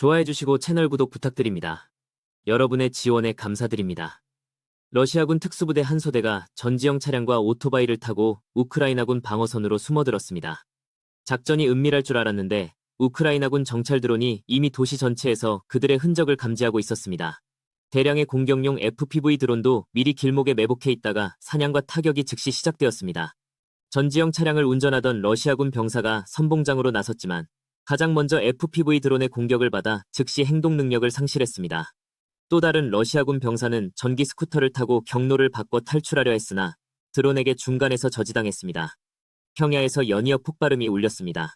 좋아해주시고 채널 구독 부탁드립니다. 여러분의 지원에 감사드립니다. 러시아군 특수부대 한 소대가 전지형 차량과 오토바이를 타고 우크라이나군 방어선으로 숨어들었습니다. 작전이 은밀할 줄 알았는데 우크라이나군 정찰 드론이 이미 도시 전체에서 그들의 흔적을 감지하고 있었습니다. 대량의 공격용 FPV 드론도 미리 길목에 매복해 있다가 사냥과 타격이 즉시 시작되었습니다. 전지형 차량을 운전하던 러시아군 병사가 선봉장으로 나섰지만 가장 먼저 FPV 드론의 공격을 받아 즉시 행동 능력을 상실했습니다. 또 다른 러시아군 병사는 전기 스쿠터를 타고 경로를 바꿔 탈출하려 했으나 드론에게 중간에서 저지당했습니다. 평야에서 연이어 폭발음이 울렸습니다.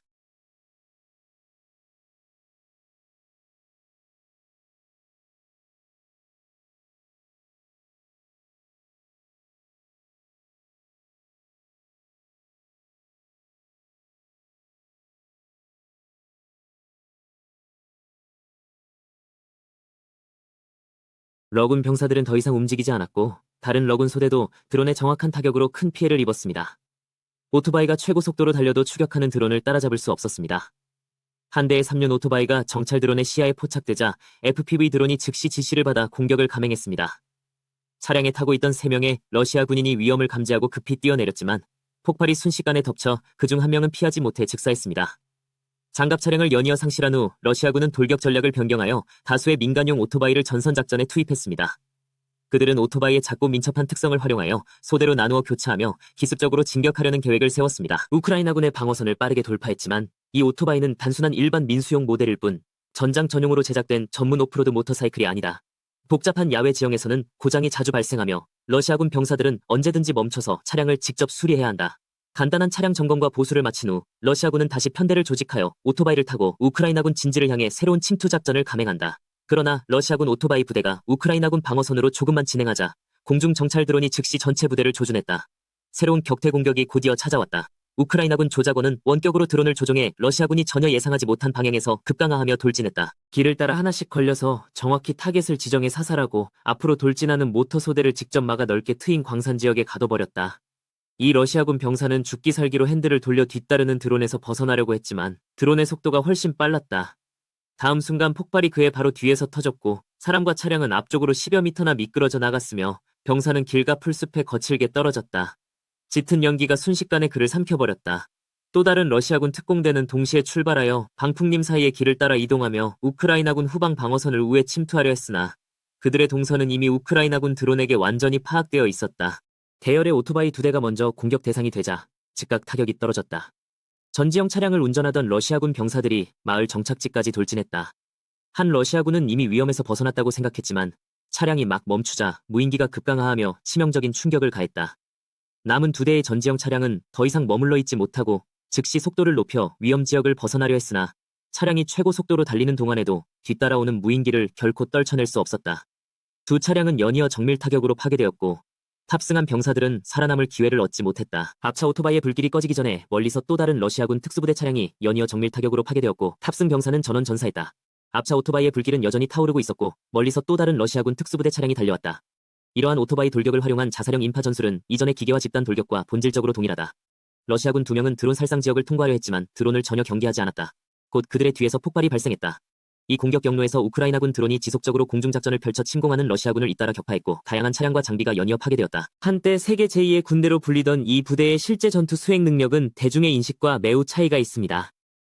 러군 병사들은 더 이상 움직이지 않았고 다른 러군 소대도 드론의 정확한 타격으로 큰 피해를 입었습니다. 오토바이가 최고 속도로 달려도 추격하는 드론을 따라잡을 수 없었습니다. 한 대의 3륜 오토바이가 정찰 드론의 시야에 포착되자 FPV 드론이 즉시 지시를 받아 공격을 감행했습니다. 차량에 타고 있던 3명의 러시아 군인이 위험을 감지하고 급히 뛰어내렸지만 폭발이 순식간에 덮쳐 그중 한 명은 피하지 못해 즉사했습니다. 장갑 차량을 연이어 상실한 후 러시아군은 돌격 전략을 변경하여 다수의 민간용 오토바이를 전선작전에 투입했습니다. 그들은 오토바이의 작고 민첩한 특성을 활용하여 소대로 나누어 교차하며 기습적으로 진격하려는 계획을 세웠습니다. 우크라이나군의 방어선을 빠르게 돌파했지만 이 오토바이는 단순한 일반 민수용 모델일 뿐 전장 전용으로 제작된 전문 오프로드 모터사이클이 아니다. 복잡한 야외 지형에서는 고장이 자주 발생하며 러시아군 병사들은 언제든지 멈춰서 차량을 직접 수리해야 한다. 간단한 차량 점검과 보수를 마친 후 러시아군은 다시 편대를 조직하여 오토바이를 타고 우크라이나군 진지를 향해 새로운 침투 작전을 감행한다. 그러나 러시아군 오토바이 부대가 우크라이나군 방어선으로 조금만 진행하자 공중 정찰 드론이 즉시 전체 부대를 조준했다. 새로운 격퇴 공격이 곧이어 찾아왔다. 우크라이나군 조작원은 원격으로 드론을 조종해 러시아군이 전혀 예상하지 못한 방향에서 급강하하며 돌진했다. 길을 따라 하나씩 걸려서 정확히 타겟을 지정해 사살하고 앞으로 돌진하는 모터 소대를 직접 막아 넓게 트인 광산 지역에 가둬버렸다. 이 러시아군 병사는 죽기 살기로 핸들을 돌려 뒤따르는 드론에서 벗어나려고 했지만 드론의 속도가 훨씬 빨랐다. 다음 순간 폭발이 그의 바로 뒤에서 터졌고 사람과 차량은 앞쪽으로 10여 미터나 미끄러져 나갔으며 병사는 길가 풀숲에 거칠게 떨어졌다. 짙은 연기가 순식간에 그를 삼켜버렸다. 또 다른 러시아군 특공대는 동시에 출발하여 방풍림 사이의 길을 따라 이동하며 우크라이나군 후방 방어선을 우회 침투하려 했으나 그들의 동선은 이미 우크라이나군 드론에게 완전히 파악되어 있었다. 대열의 오토바이 2대가 먼저 공격 대상이 되자 즉각 타격이 떨어졌다. 전지형 차량을 운전하던 러시아군 병사들이 마을 정착지까지 돌진했다. 한 러시아군은 이미 위험에서 벗어났다고 생각했지만 차량이 막 멈추자 무인기가 급강하하며 치명적인 충격을 가했다. 남은 2대의 전지형 차량은 더 이상 머물러 있지 못하고 즉시 속도를 높여 위험 지역을 벗어나려 했으나 차량이 최고 속도로 달리는 동안에도 뒤따라오는 무인기를 결코 떨쳐낼 수 없었다. 두 차량은 연이어 정밀 타격으로 파괴되었고 탑승한 병사들은 살아남을 기회를 얻지 못했다. 앞차 오토바이의 불길이 꺼지기 전에 멀리서 또 다른 러시아군 특수부대 차량이 연이어 정밀 타격으로 파괴되었고 탑승 병사는 전원 전사했다. 앞차 오토바이의 불길은 여전히 타오르고 있었고 멀리서 또 다른 러시아군 특수부대 차량이 달려왔다. 이러한 오토바이 돌격을 활용한 자사령 인파 전술은 이전의 기계화 집단 돌격과 본질적으로 동일하다. 러시아군 2명은 드론 살상 지역을 통과하려 했지만 드론을 전혀 경계하지 않았다. 곧 그들의 뒤에서 폭발이 발생했다. 이 공격 경로에서 우크라이나군 드론이 지속적으로 공중작전을 펼쳐 침공하는 러시아군을 잇따라 격파했고 다양한 차량과 장비가 연이어 파괴되었다. 한때 세계 제2의 군대로 불리던 이 부대의 실제 전투 수행 능력은 대중의 인식과 매우 차이가 있습니다.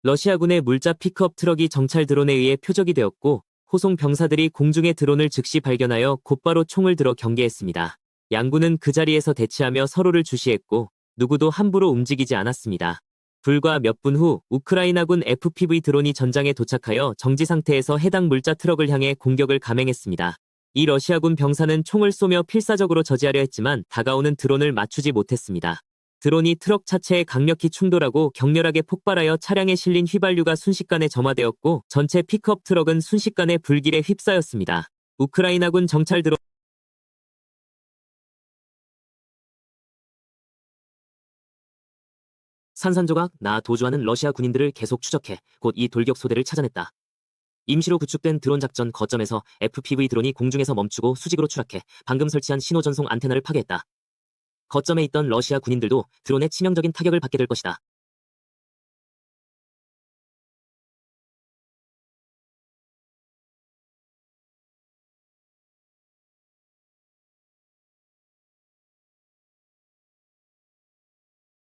러시아군의 물자 픽업 트럭이 정찰 드론에 의해 표적이 되었고 호송 병사들이 공중의 드론을 즉시 발견하여 곧바로 총을 들어 경계했습니다. 양군은 그 자리에서 대치하며 서로를 주시했고 누구도 함부로 움직이지 않았습니다. 불과 몇 분 후 우크라이나군 FPV 드론이 전장에 도착하여 정지 상태에서 해당 물자 트럭을 향해 공격을 감행했습니다. 이 러시아군 병사는 총을 쏘며 필사적으로 저지하려 했지만 다가오는 드론을 맞추지 못했습니다. 드론이 트럭 차체에 강력히 충돌하고 격렬하게 폭발하여 차량에 실린 휘발유가 순식간에 점화되었고 전체 픽업 트럭은 순식간에 불길에 휩싸였습니다. 우크라이나군 정찰 드론 산산조각 도주하는 러시아 군인들을 계속 추적해 곧 이 돌격 소대를 찾아냈다. 임시로 구축된 드론 작전 거점에서 FPV 드론이 공중에서 멈추고 수직으로 추락해 방금 설치한 신호전송 안테나를 파괴했다. 거점에 있던 러시아 군인들도 드론의 치명적인 타격을 받게 될 것이다.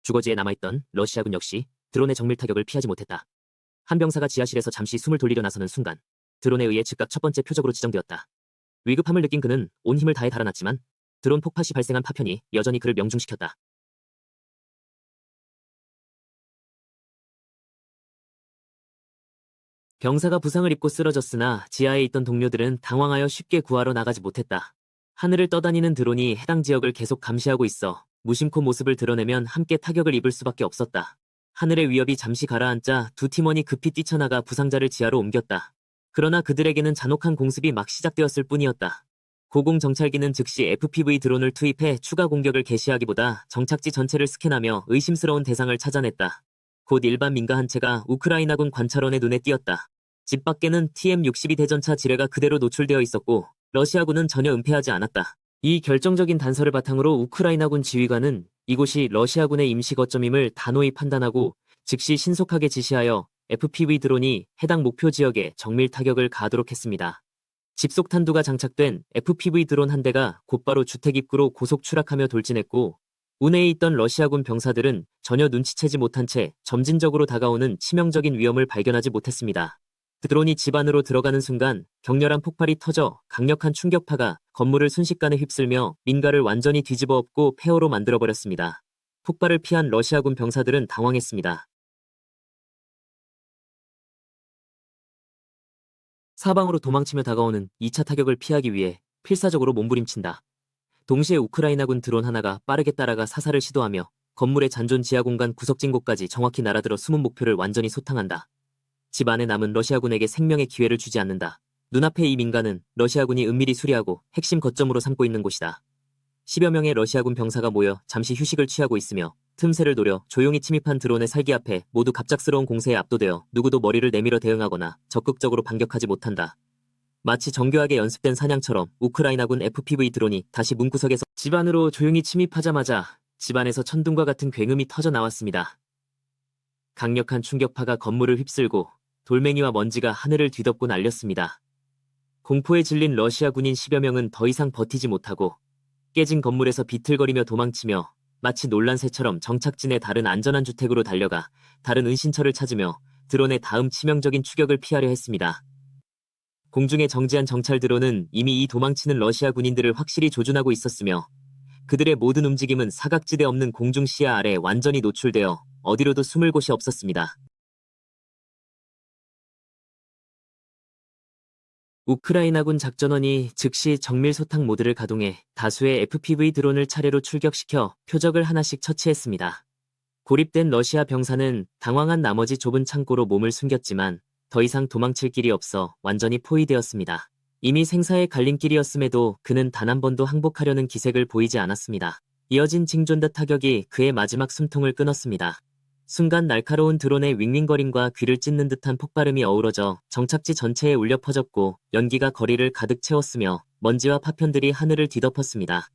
주거지에 남아있던 러시아군 역시 드론의 정밀 타격을 피하지 못했다. 한 병사가 지하실에서 잠시 숨을 돌리려 나서는 순간 드론에 의해 즉각 첫 번째 표적으로 지정되었다. 위급함을 느낀 그는 온 힘을 다해 달아났지만 드론 폭파 시 발생한 파편이 여전히 그를 명중시켰다. 병사가 부상을 입고 쓰러졌으나 지하에 있던 동료들은 당황하여 쉽게 구하러 나가지 못했다. 하늘을 떠다니는 드론이 해당 지역을 계속 감시하고 있어 무심코 모습을 드러내면 함께 타격을 입을 수밖에 없었다. 하늘의 위협이 잠시 가라앉자 두 팀원이 급히 뛰쳐나가 부상자를 지하로 옮겼다. 그러나 그들에게는 잔혹한 공습이 막 시작되었을 뿐이었다. 고공 정찰기는 즉시 FPV 드론을 투입해 추가 공격을 개시하기보다 정착지 전체를 스캔하며 의심스러운 대상을 찾아냈다. 곧 일반 민가 한 채가 우크라이나군 관찰원의 눈에 띄었다. 집 밖에는 TM-62 대전차 지뢰가 그대로 노출되어 있었고 러시아군은 전혀 은폐하지 않았다. 이 결정적인 단서를 바탕으로 우크라이나군 지휘관은 이곳이 러시아군의 임시 거점임을 단호히 판단하고 즉시 신속하게 지시하여 FPV 드론이 해당 목표 지역에 정밀 타격을 가하도록 했습니다. 집속 탄두가 장착된 FPV 드론 한 대가 곧바로 주택 입구로 고속 추락하며 돌진했고 운해에 있던 러시아군 병사들은 전혀 눈치채지 못한 채 점진적으로 다가오는 치명적인 위험을 발견하지 못했습니다. 드론이 집 안으로 들어가는 순간 격렬한 폭발이 터져 강력한 충격파가 건물을 순식간에 휩쓸며 민가를 완전히 뒤집어 엎고 폐허로 만들어버렸습니다. 폭발을 피한 러시아군 병사들은 당황했습니다. 사방으로 도망치며 다가오는 2차 타격을 피하기 위해 필사적으로 몸부림친다. 동시에 우크라이나군 드론 하나가 빠르게 따라가 사살을 시도하며 건물의 잔존 지하 공간 구석진 곳까지 정확히 날아들어 숨은 목표를 완전히 소탕한다. 집 안에 남은 러시아군에게 생명의 기회를 주지 않는다. 눈앞의 이 민가는 러시아군이 은밀히 수리하고 핵심 거점으로 삼고 있는 곳이다. 10여 명의 러시아군 병사가 모여 잠시 휴식을 취하고 있으며 틈새를 노려 조용히 침입한 드론의 살기 앞에 모두 갑작스러운 공세에 압도되어 누구도 머리를 내밀어 대응하거나 적극적으로 반격하지 못한다. 마치 정교하게 연습된 사냥처럼 우크라이나군 FPV 드론이 다시 문구석에서 집 안으로 조용히 침입하자마자 집안에서 천둥과 같은 굉음이 터져 나왔습니다. 강력한 충격파가 건물을 휩쓸고 돌멩이와 먼지가 하늘을 뒤덮고 날렸습니다. 공포에 질린 러시아 군인 10여 명은 더 이상 버티지 못하고 깨진 건물에서 비틀거리며 도망치며 마치 놀란 새처럼 정착진의 다른 안전한 주택으로 달려가 다른 은신처를 찾으며 드론의 다음 치명적인 추격을 피하려 했습니다. 공중에 정지한 정찰 드론은 이미 이 도망치는 러시아 군인들을 확실히 조준하고 있었으며 그들의 모든 움직임은 사각지대 없는 공중 시야 아래 완전히 노출되어 어디로도 숨을 곳이 없었습니다. 우크라이나군 작전원이 즉시 정밀소탕 모드를 가동해 다수의 FPV 드론을 차례로 출격시켜 표적을 하나씩 처치했습니다. 고립된 러시아 병사는 당황한 나머지 좁은 창고로 몸을 숨겼지만 더 이상 도망칠 길이 없어 완전히 포위되었습니다. 이미 생사의 갈림길이었음에도 그는 단 한 번도 항복하려는 기색을 보이지 않았습니다. 이어진 징존다 타격이 그의 마지막 숨통을 끊었습니다. 순간 날카로운 드론의 윙윙거림과 귀를 찢는 듯한 폭발음이 어우러져 정착지 전체에 울려 퍼졌고 연기가 거리를 가득 채웠으며 먼지와 파편들이 하늘을 뒤덮었습니다.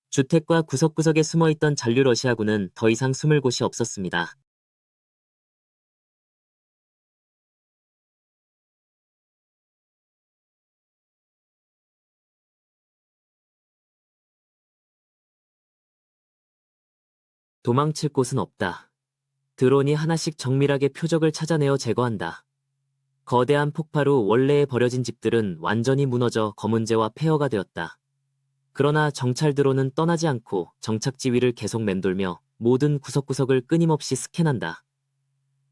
주택과 구석구석에 숨어있던 잔류 러시아군은 더 이상 숨을 곳이 없었습니다. 도망칠 곳은 없다. 드론이 하나씩 정밀하게 표적을 찾아내어 제거한다. 거대한 폭발 후 원래에 버려진 집들은 완전히 무너져 검은재와 폐허가 되었다. 그러나 정찰 드론은 떠나지 않고 정착지 위를 계속 맴돌며 모든 구석구석을 끊임없이 스캔한다.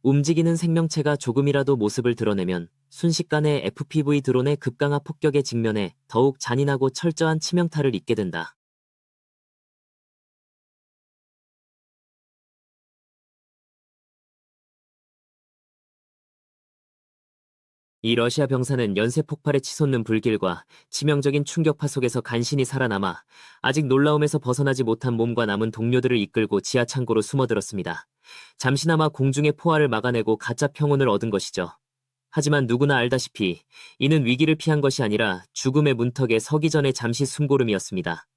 움직이는 생명체가 조금이라도 모습을 드러내면 순식간에 FPV 드론의 급강하 폭격에 직면해 더욱 잔인하고 철저한 치명타를 입게 된다. 이 러시아 병사는 연쇄 폭발에 치솟는 불길과 치명적인 충격파 속에서 간신히 살아남아 아직 놀라움에서 벗어나지 못한 몸과 남은 동료들을 이끌고 지하 창고로 숨어들었습니다. 잠시나마 공중의 포화를 막아내고 가짜 평온을 얻은 것이죠. 하지만 누구나 알다시피 이는 위기를 피한 것이 아니라 죽음의 문턱에 서기 전에 잠시 숨고름이었습니다.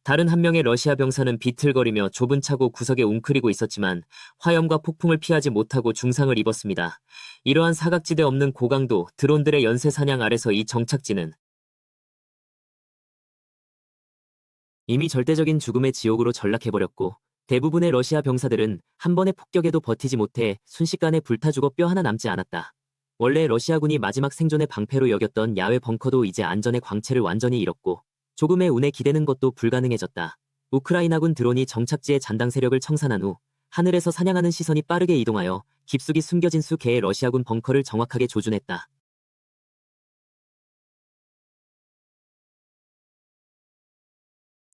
다른 한 명의 러시아 병사는 비틀거리며 좁은 차고 구석에 웅크리고 있었지만 화염과 폭풍을 피하지 못하고 중상을 입었습니다. 이러한 사각지대 없는 고강도 드론들의 연쇄 사냥 아래서 이 정착지는 이미 절대적인 죽음의 지옥으로 전락해버렸고 대부분의 러시아 병사들은 한 번의 폭격에도 버티지 못해 순식간에 불타 죽어 뼈 하나 남지 않았다. 원래 러시아군이 마지막 생존의 방패로 여겼던 야외 벙커도 이제 안전의 광채를 완전히 잃었고 조금의 운에 기대는 것도 불가능해졌다. 우크라이나군 드론이 정착지의 잔당 세력을 청산한 후 하늘에서 사냥하는 시선이 빠르게 이동하여 깊숙이 숨겨진 수 개의 러시아군 벙커를 정확하게 조준했다.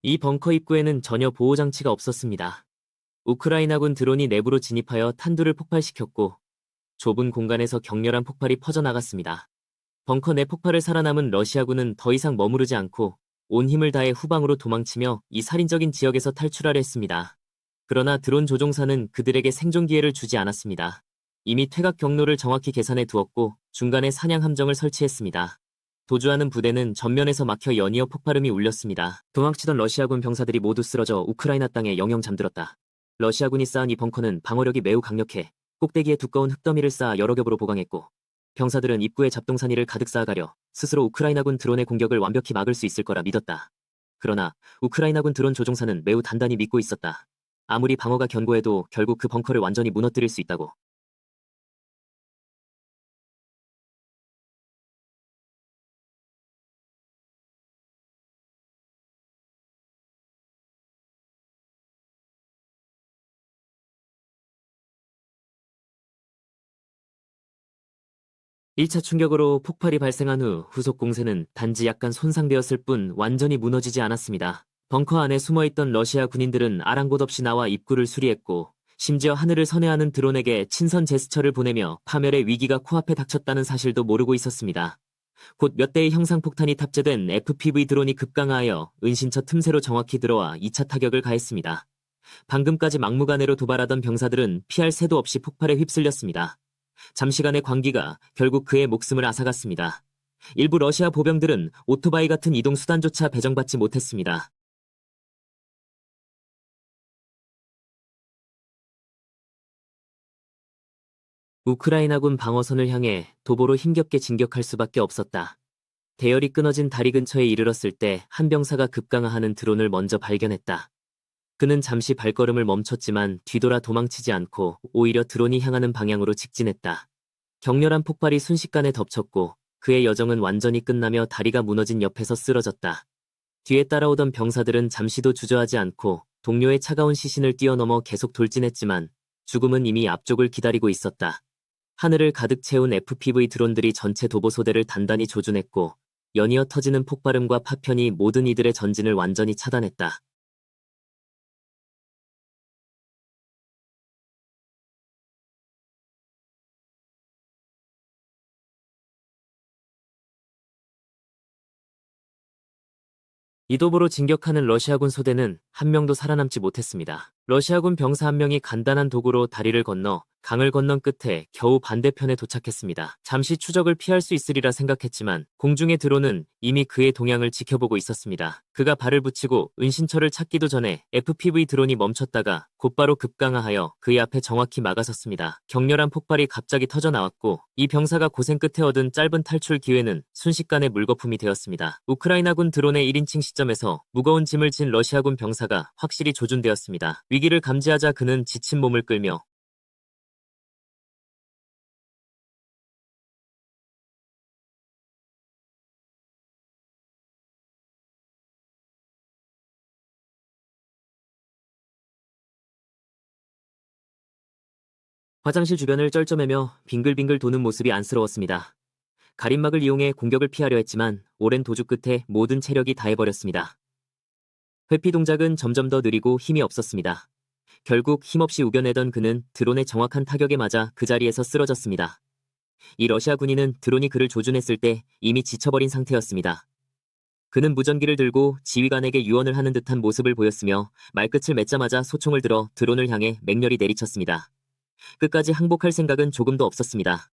이 벙커 입구에는 전혀 보호장치가 없었습니다. 우크라이나군 드론이 내부로 진입하여 탄두를 폭발시켰고 좁은 공간에서 격렬한 폭발이 퍼져나갔습니다. 벙커 내 폭발을 살아남은 러시아군은 더 이상 머무르지 않고 온 힘을 다해 후방으로 도망치며 이 살인적인 지역에서 탈출하려 했습니다. 그러나 드론 조종사는 그들에게 생존 기회를 주지 않았습니다. 이미 퇴각 경로를 정확히 계산해 두었고 중간에 사냥 함정을 설치했습니다. 도주하는 부대는 전면에서 막혀 연이어 폭발음이 울렸습니다. 도망치던 러시아군 병사들이 모두 쓰러져 우크라이나 땅에 영영 잠들었다. 러시아군이 쌓은 이 벙커는 방어력이 매우 강력해 꼭대기에 두꺼운 흙더미를 쌓아 여러 겹으로 보강했고 병사들은 입구에 잡동사니를 가득 쌓아가려 스스로 우크라이나군 드론의 공격을 완벽히 막을 수 있을 거라 믿었다. 그러나 우크라이나군 드론 조종사는 매우 단단히 믿고 있었다. 아무리 방어가 견고해도 결국 그 벙커를 완전히 무너뜨릴 수 있다고. 일 차 충격으로 폭발이 발생한 후 후속 공세는 단지 약간 손상되었을 뿐 완전히 무너지지 않았습니다. 벙커 안에 숨어있던 러시아 군인들은 아랑곳 없이 나와 입구를 수리했고 심지어 하늘을 선회하는 드론에게 친선 제스처를 보내며 파멸의 위기가 코앞에 닥쳤다는 사실도 모르고 있었습니다. 곧 몇 대의 형상폭탄이 탑재된 FPV 드론이 급강하여 은신처 틈새로 정확히 들어와 2차 타격을 가했습니다. 방금까지 막무가내로 도발하던 병사들은 피할 새도 없이 폭발에 휩쓸렸습니다. 잠시간의 광기가 결국 그의 목숨을 앗아갔습니다. 일부 러시아 보병들은 오토바이 같은 이동 수단조차 배정받지 못했습니다. 우크라이나군 방어선을 향해 도보로 힘겹게 진격할 수밖에 없었다. 대열이 끊어진 다리 근처에 이르렀을 때 한 병사가 급강하하는 드론을 먼저 발견했다. 그는 잠시 발걸음을 멈췄지만 뒤돌아 도망치지 않고 오히려 드론이 향하는 방향으로 직진했다. 격렬한 폭발이 순식간에 덮쳤고 그의 여정은 완전히 끝나며 다리가 무너진 옆에서 쓰러졌다. 뒤에 따라오던 병사들은 잠시도 주저하지 않고 동료의 차가운 시신을 뛰어넘어 계속 돌진했지만 죽음은 이미 앞쪽을 기다리고 있었다. 하늘을 가득 채운 FPV 드론들이 전체 도보소대를 단단히 조준했고 연이어 터지는 폭발음과 파편이 모든 이들의 전진을 완전히 차단했다. 이 도보로 진격하는 러시아군 소대는 한 명도 살아남지 못했습니다. 러시아군 병사 한 명이 간단한 도구로 다리를 건너 강을 건넌 끝에 겨우 반대편에 도착했습니다. 잠시 추적을 피할 수 있으리라 생각했지만 공중의 드론은 이미 그의 동향을 지켜보고 있었습니다. 그가 발을 붙이고 은신처를 찾기도 전에 FPV 드론이 멈췄다가 곧바로 급강하하여 그의 앞에 정확히 막아섰습니다. 격렬한 폭발이 갑자기 터져나왔고 이 병사가 고생 끝에 얻은 짧은 탈출 기회는 순식간에 물거품이 되었습니다. 우크라이나군 드론의 1인칭 시점에서 무거운 짐을 진 러시아군 병사가 확실히 조준되었습니다. 위기를 감지하자 그는 지친 몸을 끌며 화장실 주변을 쩔쩔매며 빙글빙글 도는 모습이 안쓰러웠습니다. 가림막을 이용해 공격을 피하려 했지만 오랜 도주 끝에 모든 체력이 다해버렸습니다. 회피 동작은 점점 더 느리고 힘이 없었습니다. 결국 힘없이 우겨내던 그는 드론의 정확한 타격에 맞아 그 자리에서 쓰러졌습니다. 이 러시아 군인은 드론이 그를 조준했을 때 이미 지쳐버린 상태였습니다. 그는 무전기를 들고 지휘관에게 유언을 하는 듯한 모습을 보였으며 말끝을 맺자마자 소총을 들어 드론을 향해 맹렬히 내리쳤습니다. 끝까지 항복할 생각은 조금도 없었습니다.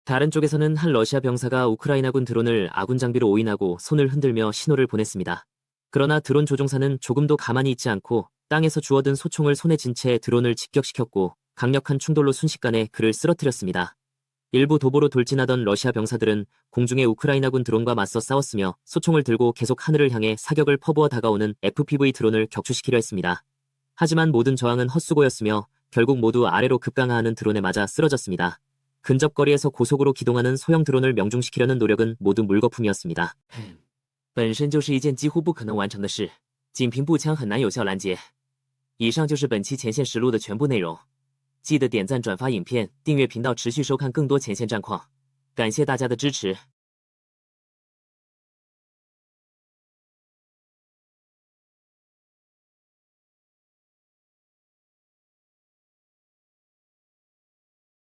다른 쪽에서는 한 러시아 병사가 우크라이나군 드론을 아군 장비로 오인하고 손을 흔들며 신호를 보냈습니다. 그러나 드론 조종사는 조금도 가만히 있지 않고 땅에서 주워든 소총을 손에 쥔 채 드론을 직격시켰고 강력한 충돌로 순식간에 그를 쓰러뜨렸습니다. 일부 도보로 돌진하던 러시아 병사들은 공중의 우크라이나군 드론과 맞서 싸웠으며 소총을 들고 계속 하늘을 향해 사격을 퍼부어 다가오는 FPV 드론을 격추시키려 했습니다. 하지만 모든 저항은 헛수고였으며 결국 모두 아래로 급강하하는 드론에 맞아 쓰러졌습니다. 근접거리에서 고속으로 기동하는 소형 드론을 명중시키려는 노력은 모두 물거품이었습니다. 本身就是一件几乎不可能完成的事，仅凭步枪很难有效拦截。以上就是本期前线实录的全部内容，记得点赞、转发影片，订阅频道，持续收看更多前线战况。感谢大家的支持。